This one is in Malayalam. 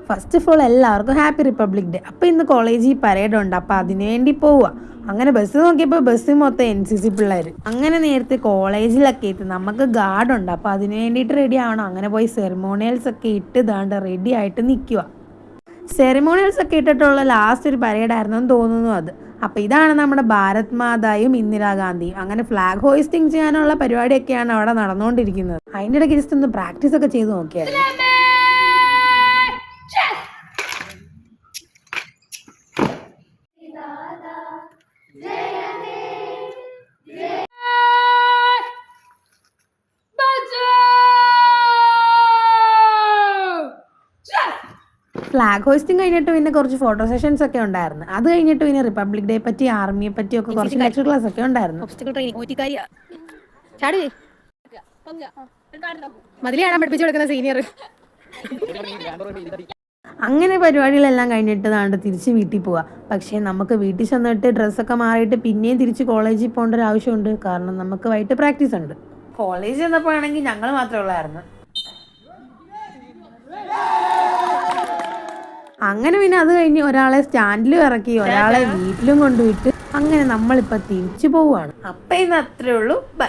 ഫസ്റ്റ് ഓഫ് ഓൾ എല്ലാവർക്കും ഹാപ്പി റിപ്പബ്ലിക് ഡേ. അപ്പോൾ ഇന്ന് കോളേജിൽ പരേഡ് ഉണ്ട്, അപ്പോൾ അതിനു വേണ്ടി പോവുക. അങ്ങനെ ബസ് നോക്കിയപ്പോൾ ബസ് മൊത്തം NCC പിള്ളേർ. അങ്ങനെ നേരത്തെ കോളേജിലൊക്കെ എത്തി നമുക്ക് ഗാർഡുണ്ട്, അപ്പോൾ അതിന് വേണ്ടിയിട്ട് റെഡി ആവണം. അങ്ങനെ പോയി സെറിമോണിയൽസ് ഒക്കെ ഇട്ട് ദാണ്ട് റെഡി ആയിട്ട് നിൽക്കുക. സെറിമോണിയൽസ് ഒക്കെ ഇട്ടിട്ടുള്ള ലാസ്റ്റ് ഒരു പരേഡായിരുന്നു എന്ന് തോന്നുന്നു അത്. അപ്പോൾ ഇതാണ് നമ്മുടെ ഭാരത് മാതായും ഇന്ദിരാഗാന്ധിയും. അങ്ങനെ ഫ്ലാഗ് ഹോയിസ്റ്റിംഗ് ചെയ്യാനുള്ള പരിപാടിയൊക്കെയാണ് അവിടെ നടന്നുകൊണ്ടിരിക്കുന്നത്. അതിൻ്റെ ഇടയ്ക്ക് ജസ്റ്റ് ഒന്ന് പ്രാക്ടീസ് ഒക്കെ ചെയ്ത് നോക്കിയായിരുന്നു. ഫ്ലാഗ് ഹോയിസ്റ്റിംഗ് കഴിഞ്ഞിട്ട് പിന്നെ കുറച്ച് ഫോട്ടോ സെഷൻസ് ഒക്കെ ഉണ്ടായിരുന്നു. അത് കഴിഞ്ഞിട്ട് പിന്നെ റിപ്പബ്ലിക് ഡേ പറ്റി, ആർമിയെ പറ്റി ഒക്കെ കുറച്ച് ലെക്ചർ ക്ലാസ് ഒക്കെ ഉണ്ടായിരുന്നു. അങ്ങനെ പരിപാടികളെല്ലാം കഴിഞ്ഞിട്ട് നാണ്ട് തിരിച്ച് വീട്ടിൽ പോവാ. പക്ഷേ നമുക്ക് വീട്ടിൽ ചെന്നിട്ട് ഡ്രസ്സൊക്കെ മാറിയിട്ട് പിന്നെയും തിരിച്ച് കോളേജിൽ പോകേണ്ട ഒരു ആവശ്യമുണ്ട്. കാരണം നമുക്ക് വൈകിട്ട് പ്രാക്ടീസ് ഉണ്ട്. കോളേജിൽ ചെന്നപ്പോഴാണെങ്കിൽ ഞങ്ങൾ മാത്രമേ ഉള്ളായിരുന്നു. അങ്ങനെ പിന്നെ അത് കഴിഞ്ഞ് ഒരാളെ സ്റ്റാൻഡിലും ഇറക്കി, ഒരാളെ വീട്ടിലും കൊണ്ടുപോയിട്ട് അങ്ങനെ നമ്മളിപ്പോൾ തിരിച്ചു പോവുകയാണ്. അപ്പം ഇന്ന് അത്രേ ഉള്ളൂ. ബൈ.